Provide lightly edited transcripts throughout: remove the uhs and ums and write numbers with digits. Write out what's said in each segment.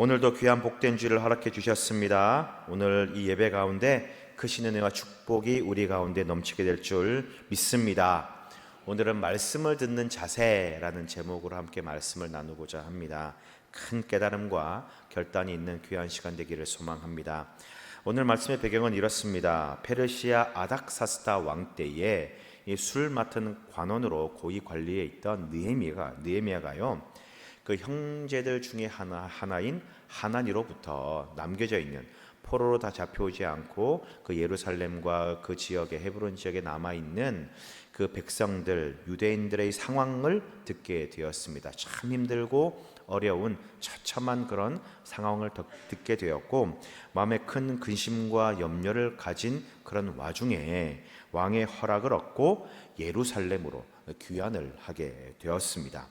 오늘도 귀한 복된 주를 허락해 주셨습니다. 오늘 이 예배 가운데 크신 은혜와 축복이 우리 가운데 넘치게 될 줄 믿습니다. 오늘은 말씀을 듣는 자세라는 제목으로 함께 말씀을 나누고자 합니다. 큰 깨달음과 결단이 있는 귀한 시간 되기를 소망합니다. 오늘 말씀의 배경은 이렇습니다. 페르시아 아닥사스다 왕 때에 술 맡은 관원으로 고위 관리에 있던 느헤미야가요, 그 형제들 중에 하나인 하나니로부터 남겨져 있는, 포로로 다 잡혀오지 않고 그 예루살렘과 그 지역의 헤브론 지역에 남아있는 그 백성들, 유대인들의 상황을 듣게 되었습니다. 참 힘들고 어려운 처참한 그런 상황을 듣게 되었고, 마음에 큰 근심과 염려를 가진 그런 와중에 왕의 허락을 얻고 예루살렘으로 귀환을 하게 되었습니다.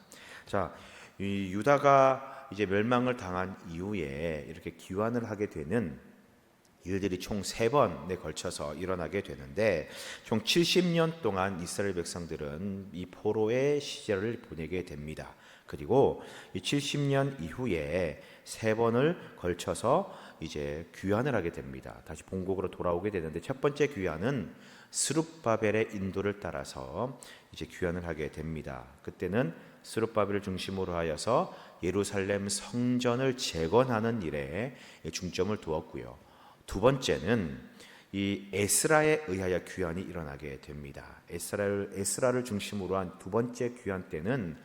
자, 이 유다가 이제 멸망을 당한 이후에 이렇게 귀환을 하게 되는 일들이 총 3번에 걸쳐서 일어나게 되는데, 총 70년 동안 이스라엘 백성들은 이 포로의 시절을 보내게 됩니다. 그리고 이 70년 이후에 3번을 걸쳐서 이제 귀환을 하게 됩니다. 다시 본국으로 돌아오게 되는데, 첫 번째 귀환은 스룹바벨의 인도를 따라서 이제 귀환을 하게 됩니다. 그때는 스룹바벨을 중심으로 하여서 예루살렘 성전을 재건하는 일에 중점을 두었고요. 두 번째는 이 에스라에 의하여 귀환이 일어나게 됩니다. 에스라를 중심으로 한 두 번째 귀환 때는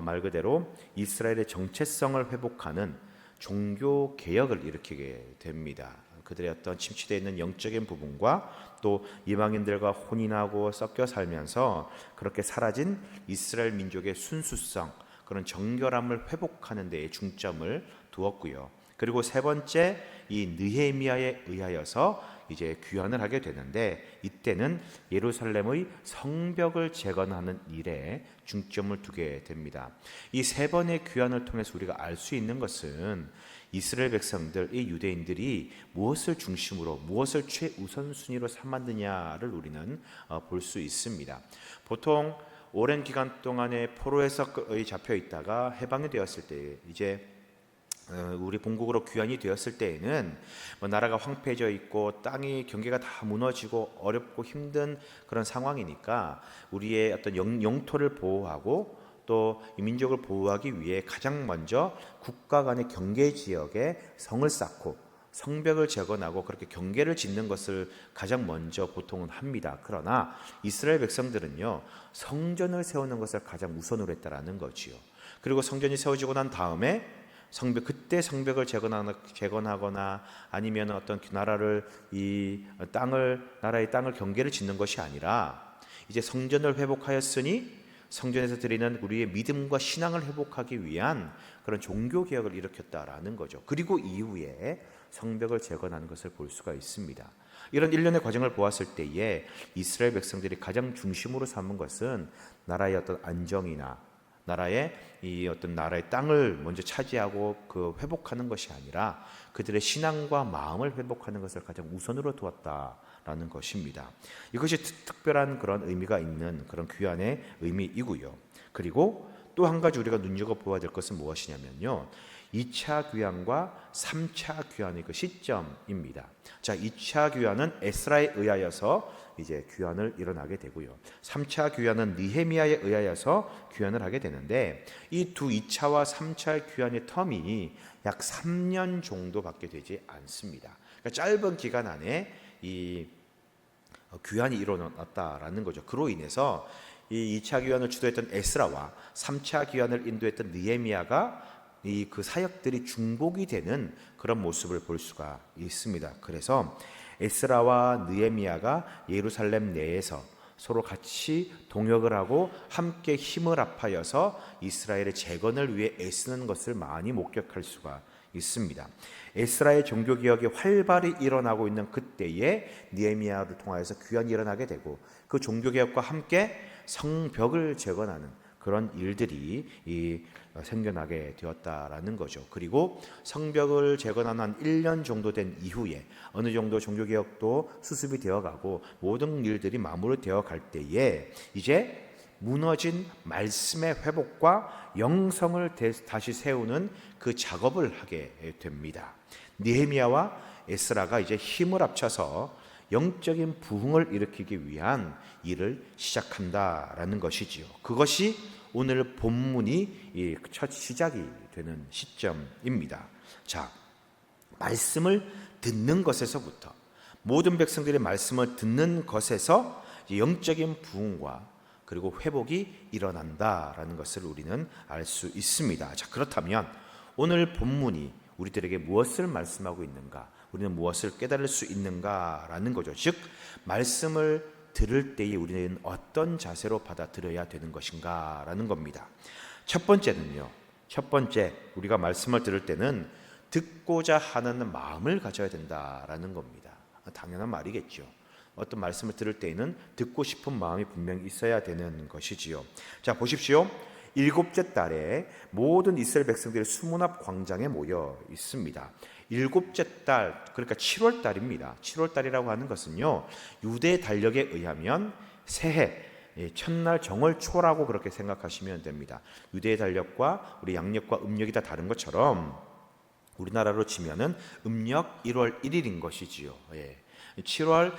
말 그대로 이스라엘의 정체성을 회복하는 종교 개혁을 일으키게 됩니다. 그들의 어떤 침체되어 있는 영적인 부분과 또 이방인들과 혼인하고 섞여 살면서 그렇게 사라진 이스라엘 민족의 순수성, 그런 정결함을 회복하는 데에 중점을 두었고요. 그리고 세 번째, 이 느헤미야에 의하여서 이제 귀환을 하게 되는데, 이때는 예루살렘의 성벽을 재건하는 일에 중점을 두게 됩니다. 이 3번의 귀환을 통해서 우리가 알 수 있는 것은 이스라엘 백성들, 이 유대인들이 무엇을 중심으로, 무엇을 최우선순위로 삼았느냐를 우리는 볼 수 있습니다. 보통 오랜 기간 동안에 포로에서 잡혀 있다가 해방이 되었을 때, 이제 우리 본국으로 귀환이 되었을 때에는 나라가 황폐해져 있고 땅이 경계가 다 무너지고 어렵고 힘든 그런 상황이니까 우리의 어떤 영토를 보호하고 또 이 민족을 보호하기 위해 가장 먼저 국가 간의 경계 지역에 성을 쌓고 성벽을 재건하고 그렇게 경계를 짓는 것을 가장 먼저 보통은 합니다. 그러나 이스라엘 백성들은요, 성전을 세우는 것을 가장 우선으로 했다라는 거지요. 그리고 성전이 세워지고 난 다음에 그때 성벽을 재건하거나 아니면 어떤 나라의 땅을 경계를 짓는 것이 아니라, 이제 성전을 회복하였으니 성전에서 드리는 우리의 믿음과 신앙을 회복하기 위한 그런 종교 개혁을 일으켰다라는 거죠. 그리고 이후에 성벽을 재건하는 것을 볼 수가 있습니다. 이런 일련의 과정을 보았을 때에 이스라엘 백성들이 가장 중심으로 삼은 것은 나라의 어떤 안정이나 나라의 땅을 먼저 차지하고 그 회복하는 것이 아니라 그들의 신앙과 마음을 회복하는 것을 가장 우선으로 두었다라는 것입니다. 이것이 특별한 그런 의미가 있는 그런 귀환의 의미이고요. 그리고 또 한 가지 우리가 눈여겨보아야 될 것은 무엇이냐면요, 2차 귀환과 3차 귀환의 그 시점입니다. 자, 2차 귀환은 에스라에 의하여서 이제 귀환을 일어나게 되고요. 3차 귀환은 느헤미야에 의하여서 귀환을 하게 되는데, 이 2차와 3차의 귀환의 텀이 약 3년 정도밖에 되지 않습니다. 그러니까 짧은 기간 안에 이 귀환이 일어났다라는 거죠. 그로 인해서 이 2차 귀환을 주도했던 에스라와 3차 귀환을 인도했던 느헤미야가 그 사역들이 중복이 되는 그런 모습을 볼 수가 있습니다. 그래서 에스라와 느헤미야가 예루살렘 내에서 서로 같이 동역을 하고 함께 힘을 합하여서 이스라엘의 재건을 위해 애쓰는 것을 많이 목격할 수가 있습니다. 에스라의 종교개혁이 활발히 일어나고 있는 그때에 느헤미야를 통하여서 귀환이 일어나게 되고, 그 종교개혁과 함께 성벽을 재건하는 그런 일들이 생겨나게 되었다라는 거죠. 그리고 성벽을 재건한 한 1년 정도 된 이후에 어느 정도 종교개혁도 수습이 되어가고 모든 일들이 마무리되어 갈 때에 이제 무너진 말씀의 회복과 영성을 다시 세우는 그 작업을 하게 됩니다. 느헤미야와 에스라가 이제 힘을 합쳐서 영적인 부흥을 일으키기 위한 일을 시작한다라는 것이지요. 그것이 오늘 본문이 첫 시작이 되는 시점입니다. 자, 말씀을 듣는 것에서부터, 모든 백성들이 말씀을 듣는 것에서 영적인 부흥과 그리고 회복이 일어난다라는 것을 우리는 알 수 있습니다. 자, 그렇다면 오늘 본문이 우리들에게 무엇을 말씀하고 있는가, 우리는 무엇을 깨달을 수 있는가라는 거죠. 즉, 말씀을 들을 때에 우리는 어떤 자세로 받아들여야 되는 것인가라는 겁니다. 첫 번째 우리가 말씀을 들을 때는 듣고자 하는 마음을 가져야 된다라는 겁니다. 당연한 말이겠죠. 어떤 말씀을 들을 때에는 듣고 싶은 마음이 분명히 있어야 되는 것이지요. 자, 보십시오. 7째 달에 모든 이스라엘 백성들이 수문 앞 광장에 모여 있습니다. 7째 달, 그러니까 7월 달입니다. 7월 달이라고 하는 것은요, 유대 달력에 의하면 새해 첫날 정월초라고 그렇게 생각하시면 됩니다. 유대 달력과 우리 양력과 음력이 다 다른 것처럼 우리나라로 치면은 음력 1월 1일인 것이지요. 7월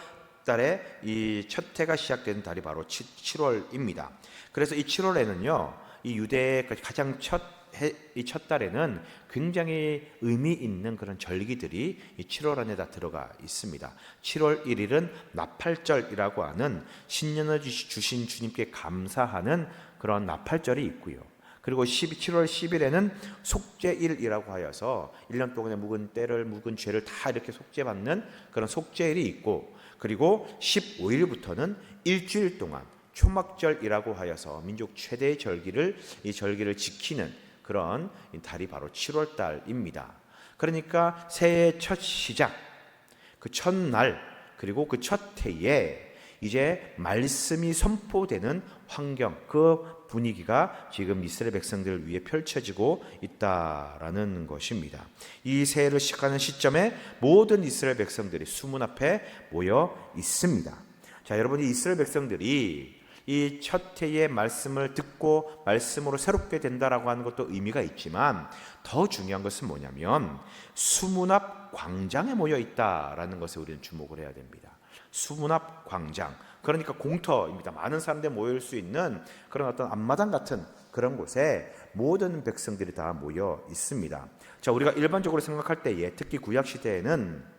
달에 이 첫 해가 시작되는 달이 바로 7월입니다. 그래서 이 7월에는요, 이 유대의 가장 이 첫 달에는 굉장히 의미 있는 그런 절기들이 이 7월 안에 다 들어가 있습니다. 7월 1일은 나팔절이라고 하는 신년을 주신 주님께 감사하는 그런 나팔절이 있고요. 그리고 7월 10일에는 속죄일이라고 하여서 1년 동안의 묵은 때를, 묵은 죄를 다 이렇게 속죄받는 그런 속죄일이 있고, 그리고 15일부터는 일주일 동안 초막절이라고 하여서 민족 최대의 이 절기를 지키는 그런 달이 바로 7월 달입니다. 그러니까 새해의 첫 시작, 그 첫날, 그리고 그 첫 해에 이제 말씀이 선포되는 환경, 그 분위기가 지금 이스라엘 백성들을 위해 펼쳐지고 있다라는 것입니다. 이 새해를 시작하는 시점에 모든 이스라엘 백성들이 수문 앞에 모여 있습니다. 자, 여러분, 이 이스라엘 백성들이 이 첫 해의 말씀을 듣고 말씀으로 새롭게 된다라고 하는 것도 의미가 있지만, 더 중요한 것은 뭐냐면 수문 앞 광장에 모여 있다라는 것에 우리는 주목을 해야 됩니다. 수문 앞 광장, 그러니까 공터입니다. 많은 사람들이 모일 수 있는 그런 어떤 앞마당 같은 그런 곳에 모든 백성들이 다 모여 있습니다. 자, 우리가 일반적으로 생각할 때에, 특히 구약 시대에는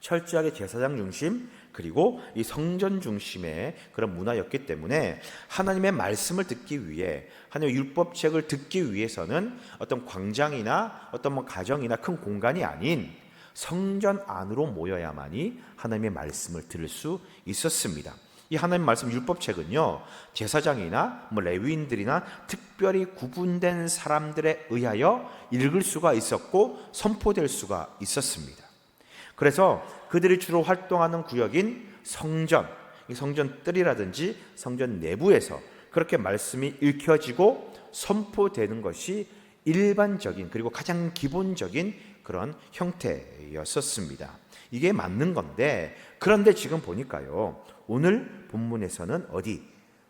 철저하게 제사장 중심, 그리고 이 성전 중심의 그런 문화였기 때문에 하나님의 말씀을 듣기 위해, 하나님의 율법책을 듣기 위해서는 어떤 광장이나 어떤 가정이나 큰 공간이 아닌 성전 안으로 모여야만이 하나님의 말씀을 들을 수 있었습니다. 이 하나님 말씀 율법책은요, 제사장이나 레위인들이나 특별히 구분된 사람들에 의하여 읽을 수가 있었고 선포될 수가 있었습니다. 그래서 그들이 주로 활동하는 구역인 성전, 이 성전 뜰이라든지 성전 내부에서 그렇게 말씀이 읽혀지고 선포되는 것이 일반적인, 그리고 가장 기본적인 그런 형태였었습니다. 이게 맞는 건데, 그런데 지금 보니까요, 오늘 본문에서는 어디?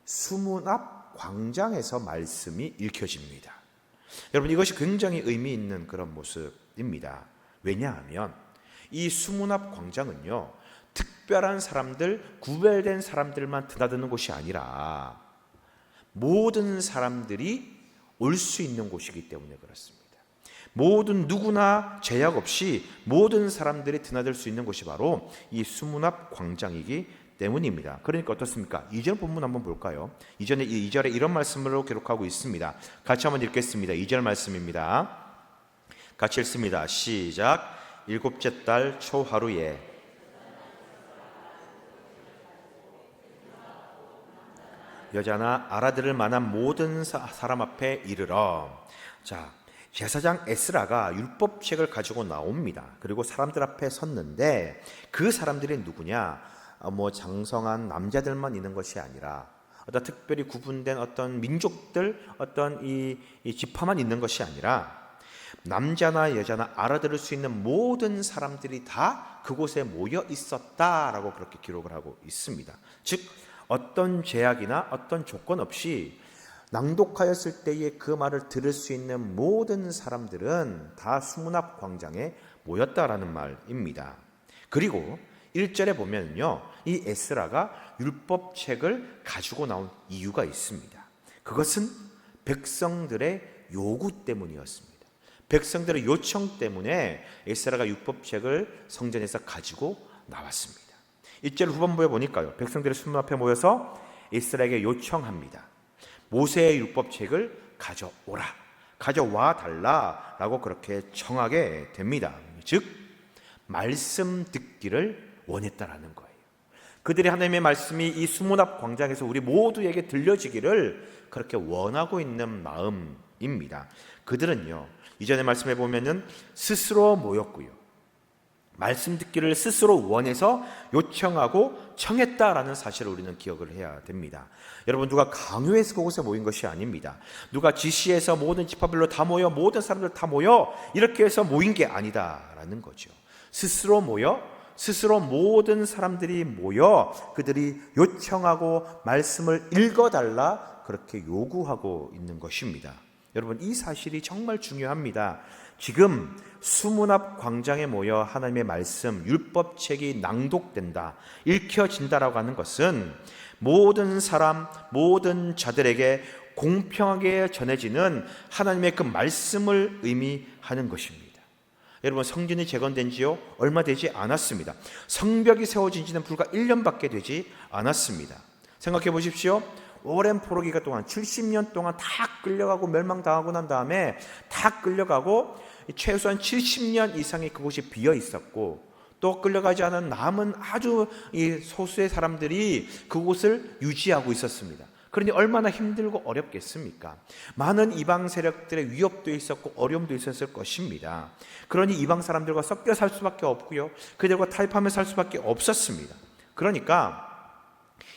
수문 앞 광장에서 말씀이 읽혀집니다. 여러분, 이것이 굉장히 의미 있는 그런 모습입니다. 왜냐하면 이 수문 앞 광장은요, 특별한 사람들, 구별된 사람들만 드나드는 곳이 아니라 모든 사람들이 올 수 있는 곳이기 때문에 그렇습니다. 모든 누구나 제약 없이 모든 사람들이 드나들 수 있는 곳이 바로 이 수문 앞 광장이기 때문입니다. 그러니까 어떻습니까? 이전 본문 한번 볼까요? 이전에 2절에 이런 말씀으로 기록하고 있습니다. 같이 한번 읽겠습니다. 2절 말씀입니다. 같이 읽습니다. 시작. 7째 달 초하루에 여자나 알아들을 만한 모든 사람 앞에 이르러. 자, 제사장 에스라가 율법책을 가지고 나옵니다. 그리고 사람들 앞에 섰는데, 그 사람들이 누구냐? 장성한 남자들만 있는 것이 아니라 어떤 특별히 구분된 어떤 민족들, 어떤 이 지파만 있는 것이 아니라 남자나 여자나 알아들을 수 있는 모든 사람들이 다 그곳에 모여 있었다라고 그렇게 기록을 하고 있습니다. 즉, 어떤 제약이나 어떤 조건 없이 낭독하였을 때에 그 말을 들을 수 있는 모든 사람들은 다 수문 앞 광장에 모였다라는 말입니다. 그리고 1절에 보면요, 이 에스라가 율법책을 가지고 나온 이유가 있습니다. 그것은 백성들의 요구 때문이었습니다. 백성들의 요청 때문에 에스라가 율법책을 성전에서 가지고 나왔습니다. 1절 후반부에 보니까요, 백성들이 수문 앞에 모여서 에스라에게 요청합니다. 모세의 율법책을 가져와 달라라고 그렇게 청하게 됩니다. 즉 말씀 듣기를 원했다라는 거예요. 그들이 하나님의 말씀이 이 수문 앞 광장에서 우리 모두에게 들려지기를 그렇게 원하고 있는 마음입니다. 그들은요, 이전에 말씀해 보면은 스스로 모였고요, 말씀 듣기를 스스로 원해서 요청하고 청했다라는 사실을 우리는 기억을 해야 됩니다. 여러분, 누가 강요해서 그곳에 모인 것이 아닙니다. 누가 지시해서 모든 지파별로 다 모여, 모든 사람들 다 모여, 이렇게 해서 모인 게 아니다라는 거죠. 스스로 모여, 스스로 모든 사람들이 모여 그들이 요청하고 말씀을 읽어달라 그렇게 요구하고 있는 것입니다. 여러분, 이 사실이 정말 중요합니다. 지금 수문 앞 광장에 모여 하나님의 말씀, 율법책이 낭독된다, 읽혀진다라고 하는 것은 모든 사람, 모든 자들에게 공평하게 전해지는 하나님의 그 말씀을 의미하는 것입니다. 여러분, 성전이 재건된 지요 얼마 되지 않았습니다. 성벽이 세워진 지는 불과 1년밖에 되지 않았습니다. 생각해 보십시오. 오랜 포로기간 동안 70년 동안 다 끌려가고 멸망당하고 난 다음에 다 끌려가고 최소한 70년 이상이 그곳이 비어 있었고, 또 끌려가지 않은 남은 아주 소수의 사람들이 그곳을 유지하고 있었습니다. 그러니 얼마나 힘들고 어렵겠습니까? 많은 이방 세력들의 위협도 있었고 어려움도 있었을 것입니다. 그러니 이방 사람들과 섞여 살 수밖에 없고요, 그들과 타협하며 살 수밖에 없었습니다. 그러니까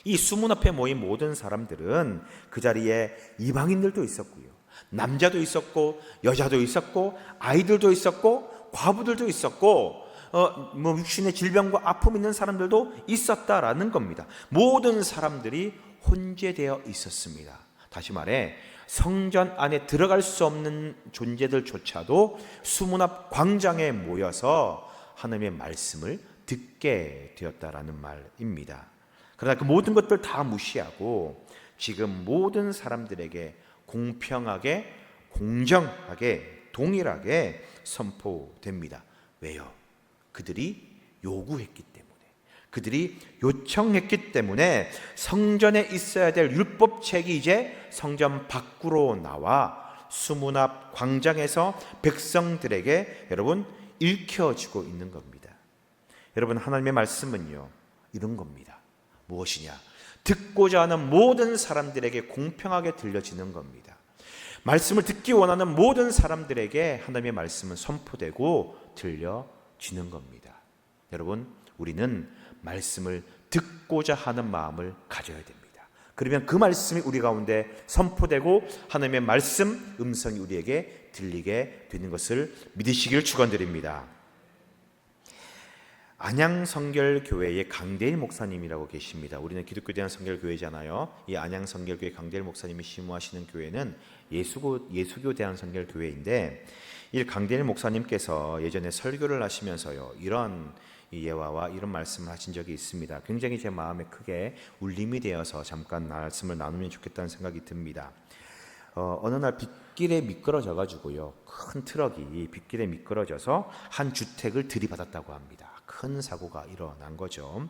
이 수문 앞에 모인 모든 사람들은 그 자리에 이방인들도 있었고요, 남자도 있었고 여자도 있었고 아이들도 있었고 과부들도 있었고 육신의 질병과 아픔 있는 사람들도 있었다라는 겁니다. 모든 사람들이 혼재되어 있었습니다. 다시 말해 성전 안에 들어갈 수 없는 존재들조차도 수문 앞 광장에 모여서 하나님의 말씀을 듣게 되었다라는 말입니다. 그러나 그 모든 것들 다 무시하고 지금 모든 사람들에게 공평하게, 공정하게, 동일하게 선포됩니다. 왜요? 그들이 요구했기 때문에, 그들이 요청했기 때문에 성전에 있어야 될 율법책이 이제 성전 밖으로 나와 수문 앞 광장에서 백성들에게 여러분 읽혀지고 있는 겁니다. 여러분, 하나님의 말씀은요 이런 겁니다. 무엇이냐? 듣고자 하는 모든 사람들에게 공평하게 들려지는 겁니다. 말씀을 듣기 원하는 모든 사람들에게 하나님의 말씀은 선포되고 들려지는 겁니다. 여러분, 우리는 말씀을 듣고자 하는 마음을 가져야 됩니다. 그러면 그 말씀이 우리 가운데 선포되고 하나님의 말씀 음성이 우리에게 들리게 되는 것을 믿으시길 축원드립니다. 안양성결교회의 강대일 목사님이라고 계십니다. 우리는 기독교 대한성결교회잖아요. 이 안양성결교회 강대일 목사님이 심무하시는 교회는 예수교 대한성결교회인데, 이 강대일 목사님께서 예전에 설교를 하시면서요 이런 예화와 이런 말씀을 하신 적이 있습니다. 굉장히 제 마음에 크게 울림이 되어서 잠깐 말씀을 나누면 좋겠다는 생각이 듭니다. 어느 날 빗길에 미끄러져 가지고요, 큰 트럭이 빗길에 미끄러져서 한 주택을 들이받았다고 합니다. 큰 사고가 일어난 거죠.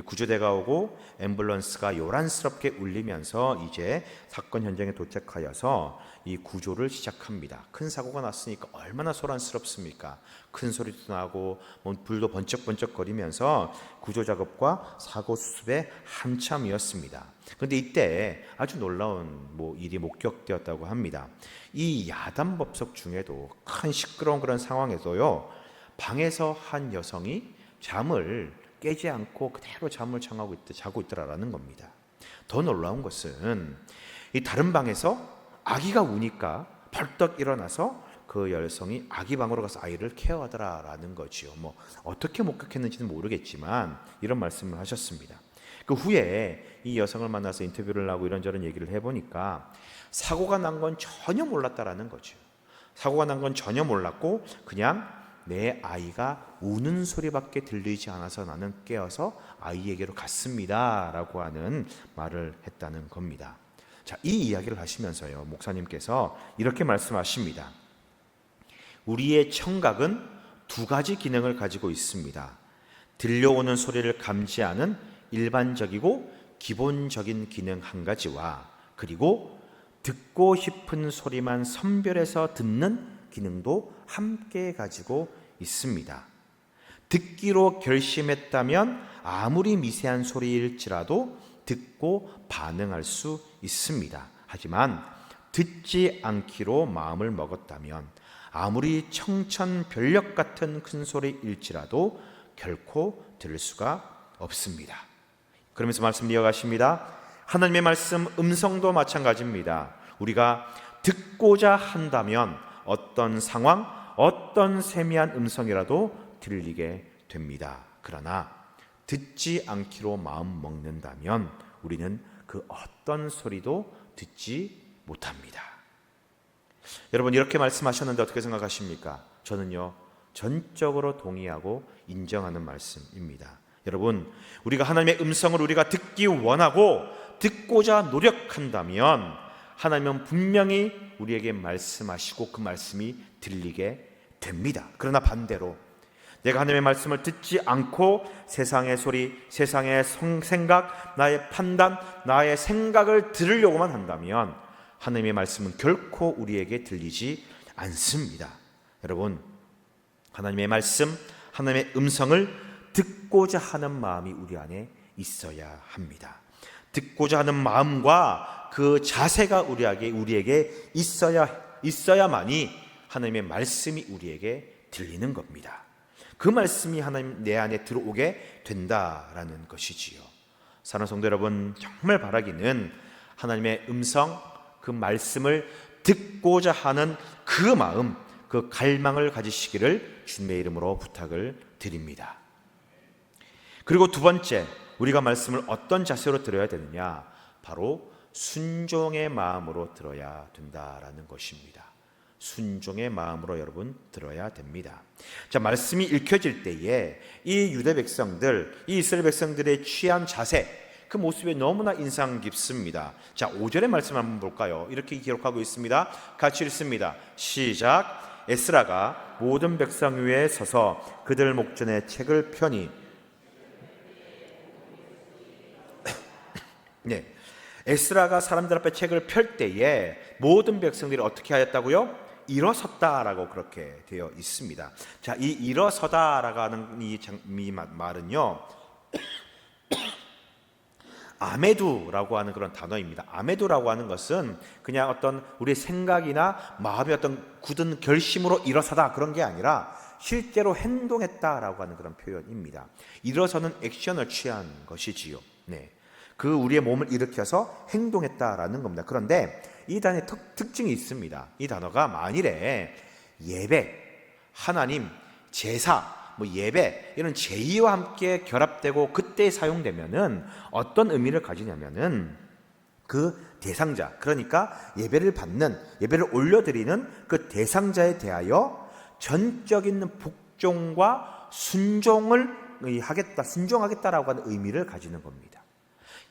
구조대가 오고 앰뷸런스가 요란스럽게 울리면서 이제 사건 현장에 도착하여서 이 구조를 시작합니다. 큰 사고가 났으니까 얼마나 소란스럽습니까? 큰 소리도 나고 불도 번쩍번쩍 거리면서 구조 작업과 사고 수습에 한참이었습니다. 그런데 이때 아주 놀라운 일이 목격되었다고 합니다. 이 야단법석 중에도 큰 시끄러운 그런 상황에서요, 방에서 한 여성이 잠을 깨지 않고 그대로 잠을 자고 있더라라는 겁니다. 더 놀라운 것은 이 다른 방에서 아기가 우니까 벌떡 일어나서 그 여성이 아기 방으로 가서 아이를 케어하더라라는 거지요. 어떻게 목격했는지는 모르겠지만 이런 말씀을 하셨습니다. 그 후에 이 여성을 만나서 인터뷰를 하고 이런저런 얘기를 해보니까 사고가 난 건 전혀 몰랐다라는 거죠. 사고가 난 건 전혀 몰랐고 그냥 내 아이가 우는 소리밖에 들리지 않아서 나는 깨어서 아이에게로 갔습니다 라고 하는 말을 했다는 겁니다. 자, 이 이야기를 하시면서요, 목사님께서 이렇게 말씀하십니다. 우리의 청각은 두 가지 기능을 가지고 있습니다. 들려오는 소리를 감지하는 일반적이고 기본적인 기능 한 가지와 그리고 듣고 싶은 소리만 선별해서 듣는 기능도 함께 가지고 있습니다. 듣기로 결심했다면 아무리 미세한 소리일지라도 듣고 반응할 수 있습니다. 하지만 듣지 않기로 마음을 먹었다면 아무리 청천벽력 같은 큰 소리일지라도 결코 들을 수가 없습니다. 그러면서 말씀 이어가십니다. 하나님의 말씀 음성도 마찬가지입니다. 우리가 듣고자 한다면 어떤 상황, 어떤 세미한 음성이라도 들리게 됩니다. 그러나 듣지 않기로 마음 먹는다면 우리는 그 어떤 소리도 듣지 못합니다. 여러분, 이렇게 말씀하셨는데 어떻게 생각하십니까? 저는요, 전적으로 동의하고 인정하는 말씀입니다. 여러분, 우리가 하나님의 음성을 우리가 듣기 원하고 듣고자 노력한다면 하나님은 분명히 우리에게 말씀하시고 그 말씀이 들리게 됩니다. 그러나 반대로 내가 하나님의 말씀을 듣지 않고 세상의 소리, 세상의 생각, 나의 판단, 나의 생각을 들으려고만 한다면 하나님의 말씀은 결코 우리에게 들리지 않습니다. 여러분, 하나님의 말씀, 하나님의 음성을 듣고자 하는 마음이 우리 안에 있어야 합니다. 듣고자 하는 마음과 그 자세가 우리에게 있어야만이 하나님의 말씀이 우리에게 들리는 겁니다. 그 말씀이 하나님 내 안에 들어오게 된다라는 것이지요. 사랑하는 성도 여러분, 정말 바라기는 하나님의 음성, 그 말씀을 듣고자 하는 그 마음, 그 갈망을 가지시기를 주님의 이름으로 부탁을 드립니다. 그리고 두 번째, 우리가 말씀을 어떤 자세로 들어야 되느냐? 바로 순종의 마음으로 들어야 된다라는 것입니다. 순종의 마음으로 여러분 들어야 됩니다. 자, 말씀이 읽혀질 때에 이 유대 백성들, 이 이스라엘 백성들의 취한 자세, 그 모습이 너무나 인상 깊습니다. 자, 5절의 말씀 한번 볼까요? 이렇게 기록하고 있습니다. 같이 읽습니다. 시작. 에스라가 모든 백성 위에 서서 그들 목전에 책을 펴니 네, 에스라가 사람들 앞에 책을 펼 때에 모든 백성들이 어떻게 하였다고요? 일어섰다라고 그렇게 되어 있습니다. 자, 이 일어서다라고 하는 이 말은요, 아메두라고 하는 그런 단어입니다. 아메두라고 하는 것은 그냥 어떤 우리의 생각이나 마음의 어떤 굳은 결심으로 일어서다 그런 게 아니라 실제로 행동했다라고 하는 그런 표현입니다. 일어서는 액션을 취한 것이지요. 네. 그 우리의 몸을 일으켜서 행동했다라는 겁니다. 그런데 이 단어의 특징이 있습니다. 이 단어가 만일에 예배, 하나님, 제사, 예배 이런 제의와 함께 결합되고 그때 사용되면은 어떤 의미를 가지냐면은 그 대상자, 그러니까 예배를 받는, 예배를 올려드리는 그 대상자에 대하여 전적인 복종과 순종을 하겠다, 순종하겠다라고 하는 의미를 가지는 겁니다.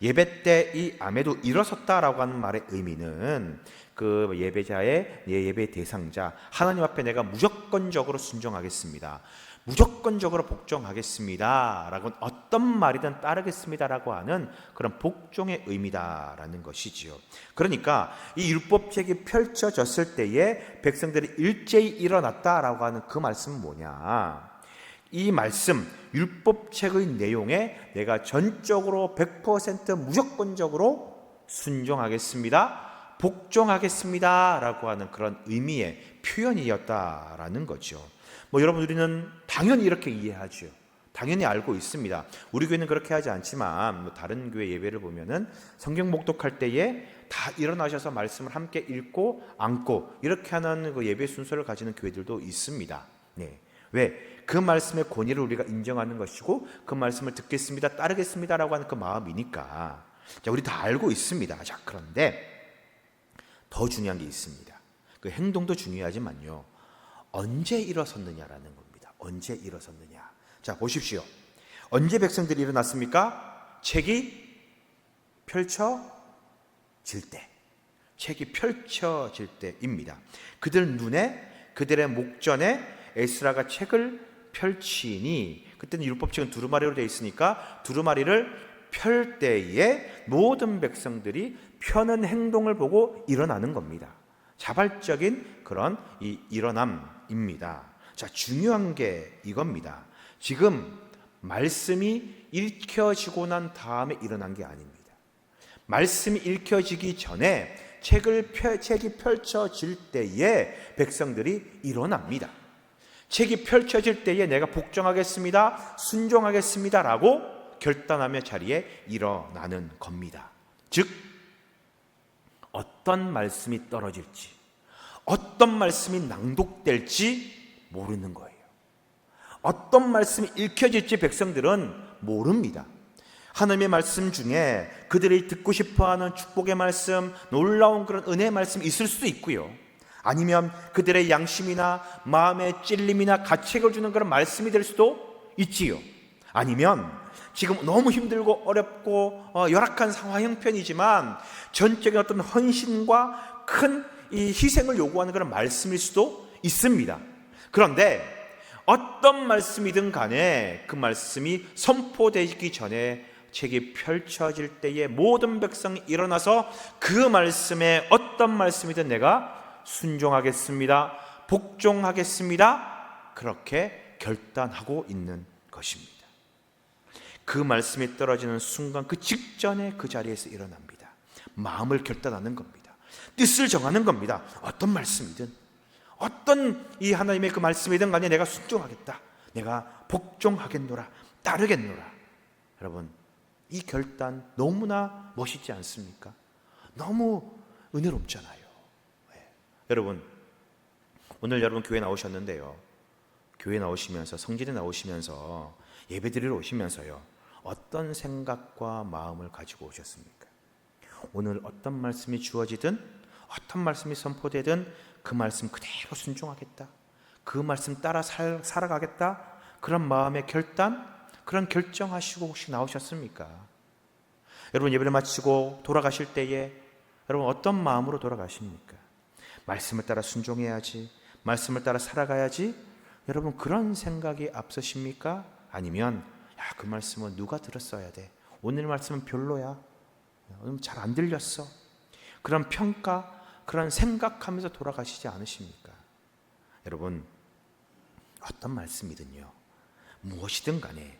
예배 때 이 아메도 일어섰다라고 하는 말의 의미는 그 예배자의 예배 대상자, 하나님 앞에 내가 무조건적으로 순종하겠습니다, 무조건적으로 복종하겠습니다 라고 어떤 말이든 따르겠습니다라고 하는 그런 복종의 의미다라는 것이지요. 그러니까 이 율법책이 펼쳐졌을 때에 백성들이 일제히 일어났다라고 하는 그 말씀은 뭐냐? 이 말씀, 율법책의 내용에 내가 전적으로 100% 무조건적으로 순종하겠습니다, 복종하겠습니다 라고 하는 그런 의미의 표현이었다라는 거죠. 여러분, 우리는 당연히 이렇게 이해하죠. 당연히 알고 있습니다. 우리 교회는 그렇게 하지 않지만 다른 교회 예배를 보면은 성경 목독할 때에 다 일어나셔서 말씀을 함께 읽고 앉고 이렇게 하는 그 예배 순서를 가지는 교회들도 있습니다. 네. 왜? 그 말씀의 권위를 우리가 인정하는 것이고 그 말씀을 듣겠습니다, 따르겠습니다라고 하는 그 마음이니까. 자, 우리 다 알고 있습니다. 자, 그런데 더 중요한 게 있습니다. 그 행동도 중요하지만요, 언제 일어섰느냐라는 겁니다. 언제 일어섰느냐. 자, 보십시오. 언제 백성들이 일어났습니까? 책이 펼쳐질 때. 책이 펼쳐질 때입니다. 그들 눈에, 그들의 목전에 에스라가 책을 펼치니, 그때는 율법책은 두루마리로 되어 있으니까 두루마리를 펼 때에 모든 백성들이 펴는 행동을 보고 일어나는 겁니다. 자발적인 그런 이 일어남입니다. 자, 중요한 게 이겁니다. 지금 말씀이 읽혀지고 난 다음에 일어난 게 아닙니다. 말씀이 읽혀지기 전에 책이 펼쳐질 때에 백성들이 일어납니다. 책이 펼쳐질 때에 내가 복종하겠습니다, 순종하겠습니다 라고 결단하며 자리에 일어나는 겁니다. 즉, 어떤 말씀이 떨어질지, 어떤 말씀이 낭독될지 모르는 거예요. 어떤 말씀이 읽혀질지 백성들은 모릅니다. 하나님의 말씀 중에 그들이 듣고 싶어하는 축복의 말씀, 놀라운 그런 은혜의 말씀이 있을 수도 있고요, 아니면 그들의 양심이나 마음의 찔림이나 가책을 주는 그런 말씀이 될 수도 있지요. 아니면 지금 너무 힘들고 어렵고 열악한 상황 형편이지만 전적인 어떤 헌신과 큰 이 희생을 요구하는 그런 말씀일 수도 있습니다. 그런데 어떤 말씀이든 간에 그 말씀이 선포되기 전에 책이 펼쳐질 때에 모든 백성이 일어나서 그 말씀에 어떤 말씀이든 내가 순종하겠습니다, 복종하겠습니다, 그렇게 결단하고 있는 것입니다. 그 말씀이 떨어지는 순간 그 직전에 그 자리에서 일어납니다. 마음을 결단하는 겁니다. 뜻을 정하는 겁니다. 어떤 말씀이든, 어떤 이 하나님의 그 말씀이든 간에 내가 순종하겠다, 내가 복종하겠노라, 따르겠노라. 여러분, 이 결단 너무나 멋있지 않습니까? 너무 은혜롭잖아요. 네. 여러분, 오늘 여러분 교회 나오셨는데요, 교회 나오시면서, 성전에 나오시면서, 예배드리러 오시면서요, 어떤 생각과 마음을 가지고 오셨습니까? 오늘 어떤 말씀이 주어지든, 어떤 말씀이 선포되든 그 말씀 그대로 순종하겠다, 그 말씀 따라 살아가겠다, 그런 마음의 결단, 그런 결정하시고 혹시 나오셨습니까? 여러분, 예배를 마치고 돌아가실 때에 여러분 어떤 마음으로 돌아가십니까? 말씀을 따라 순종해야지, 말씀을 따라 살아가야지, 여러분 그런 생각이 앞서십니까? 아니면 그 말씀은 누가 들었어야 돼, 오늘 말씀은 별로야, 오늘 잘 안 들렸어, 그런 평가, 그런 생각하면서 돌아가시지 않으십니까? 여러분, 어떤 말씀이든요, 무엇이든 간에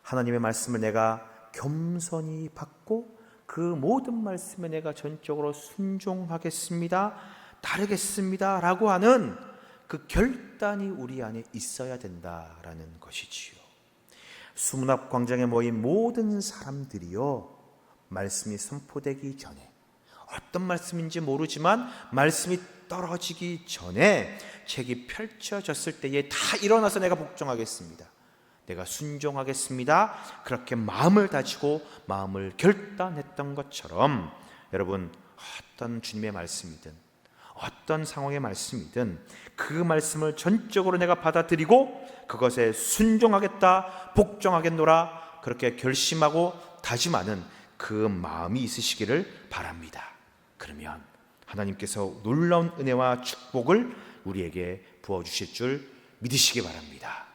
하나님의 말씀을 내가 겸손히 받고 그 모든 말씀에 내가 전적으로 순종하겠습니다, 따르겠습니다 라고 하는 그 결단이 우리 안에 있어야 된다라는 것이지요. 수문앞 광장에 모인 모든 사람들이요, 말씀이 선포되기 전에, 어떤 말씀인지 모르지만 말씀이 떨어지기 전에 책이 펼쳐졌을 때에 다 일어나서 내가 복종하겠습니다, 내가 순종하겠습니다, 그렇게 마음을 다지고 마음을 결단했던 것처럼 여러분, 어떤 주님의 말씀이든 어떤 상황의 말씀이든 그 말씀을 전적으로 내가 받아들이고 그것에 순종하겠다, 복종하겠노라, 그렇게 결심하고 다짐하는 그 마음이 있으시기를 바랍니다. 그러면 하나님께서 놀라운 은혜와 축복을 우리에게 부어주실 줄 믿으시기 바랍니다.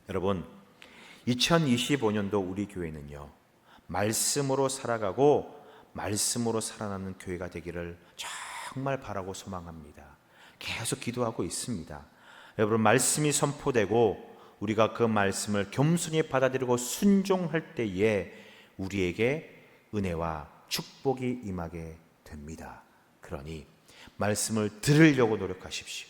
여러분, 2025년도 우리 교회는요, 말씀으로 살아가고 말씀으로 살아나는 교회가 되기를 정말 바라고 소망합니다. 계속 기도하고 있습니다. 여러분, 말씀이 선포되고 우리가 그 말씀을 겸손히 받아들이고 순종할 때에 우리에게 은혜와 축복이 임하게 됩니다. 그러니 말씀을 들으려고 노력하십시오.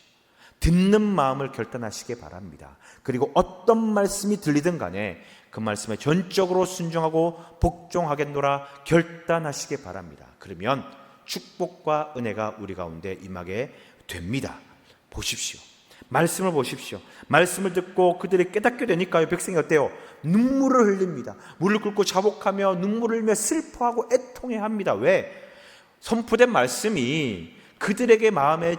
듣는 마음을 결단하시기 바랍니다. 그리고 어떤 말씀이 들리든 간에 그 말씀에 전적으로 순종하고 복종하겠노라 결단하시기 바랍니다. 그러면 축복과 은혜가 우리 가운데 임하게 됩니다. 보십시오. 말씀을 보십시오. 말씀을 듣고 그들이 깨닫게 되니까요, 백성이 어때요? 눈물을 흘립니다. 물을 끓고 자복하며 눈물을 흘리며 슬퍼하고 애통해합니다. 왜? 선포된 말씀이 그들의 마음에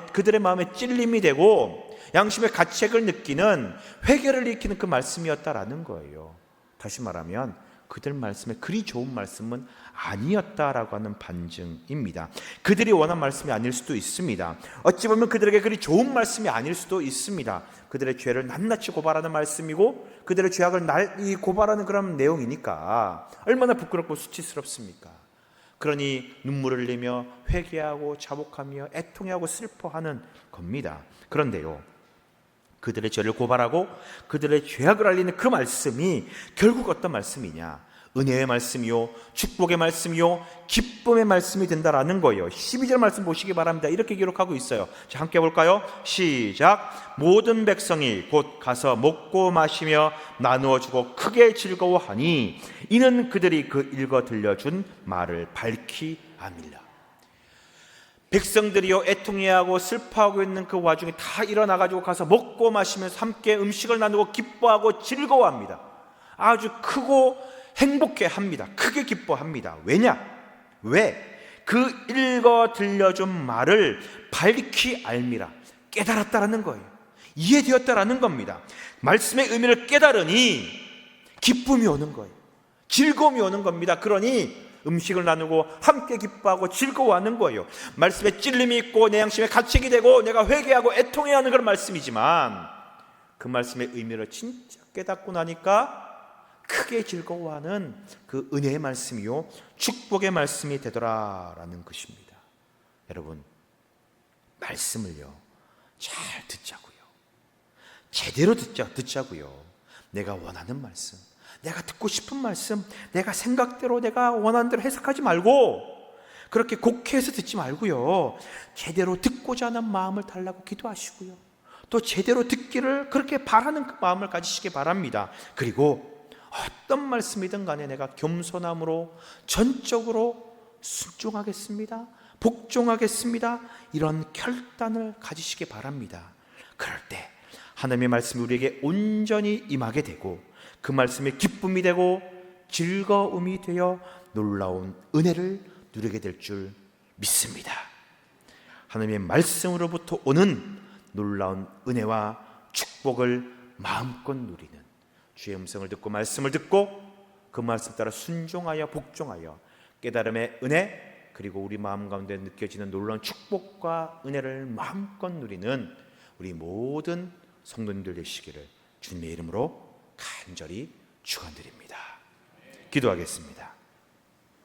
찔림이 되고 양심의 가책을 느끼는, 회개를 일으키는 그 말씀이었다라는 거예요. 다시 말하면 그들 말씀에 그리 좋은 말씀은 아니었다라고 하는 반증입니다. 그들이 원한 말씀이 아닐 수도 있습니다. 어찌 보면 그들에게 그리 좋은 말씀이 아닐 수도 있습니다. 그들의 죄를 낱낱이 고발하는 말씀이고 그들의 죄악을 날 고발하는 그런 내용이니까 얼마나 부끄럽고 수치스럽습니까? 그러니 눈물을 흘리며 회개하고 자복하며 애통해하고 슬퍼하는 겁니다. 그런데요, 그들의 죄를 고발하고 그들의 죄악을 알리는 그 말씀이 결국 어떤 말씀이냐? 은혜의 말씀이요, 축복의 말씀이요, 기쁨의 말씀이 된다라는 거예요. 12절 말씀 보시기 바랍니다. 이렇게 기록하고 있어요. 자, 함께 볼까요? 시작. 모든 백성이 곧 가서 먹고 마시며 나누어 주고 크게 즐거워하니 이는 그들이 그 읽어 들려준 말을 밝히 아밀라. 백성들이요, 애통해하고 슬퍼하고 있는 그 와중에 다 일어나가지고 가서 먹고 마시면서 함께 음식을 나누고 기뻐하고 즐거워합니다. 아주 크고 행복해합니다. 크게 기뻐합니다. 왜냐? 왜? 그 읽어 들려준 말을 밝히 알미라, 깨달았다라는 거예요. 이해되었다라는 겁니다. 말씀의 의미를 깨달으니 기쁨이 오는 거예요. 즐거움이 오는 겁니다. 그러니 음식을 나누고 함께 기뻐하고 즐거워하는 거예요. 말씀에 찔림이 있고 내 양심에 가책이 되고 내가 회개하고 애통해야 하는 그런 말씀이지만 그 말씀의 의미를 진짜 깨닫고 나니까 크게 즐거워하는 그 은혜의 말씀이요, 축복의 말씀이 되더라라는 것입니다. 여러분, 말씀을요 잘 듣자고요. 제대로 듣자고요. 내가 원하는 말씀, 내가 듣고 싶은 말씀, 내가 생각대로 내가 원하는 대로 해석하지 말고 그렇게 곡해서 듣지 말고요, 제대로 듣고자 하는 마음을 달라고 기도하시고요, 또 제대로 듣기를 그렇게 바라는 그 마음을 가지시기 바랍니다. 그리고 어떤 말씀이든 간에 내가 겸손함으로 전적으로 순종하겠습니다, 복종하겠습니다, 이런 결단을 가지시기 바랍니다. 그럴 때 하나님의 말씀이 우리에게 온전히 임하게 되고 그 말씀이 기쁨이 되고 즐거움이 되어 놀라운 은혜를 누리게 될 줄 믿습니다. 하나님의 말씀으로부터 오는 놀라운 은혜와 축복을 마음껏 누리는, 주의 음성을 듣고 말씀을 듣고 그 말씀 따라 순종하여 복종하여 깨달음의 은혜, 그리고 우리 마음 가운데 느껴지는 놀라운 축복과 은혜를 마음껏 누리는 우리 모든 성도님들 되시기를 주님의 이름으로 간절히 축원드립니다. 기도하겠습니다.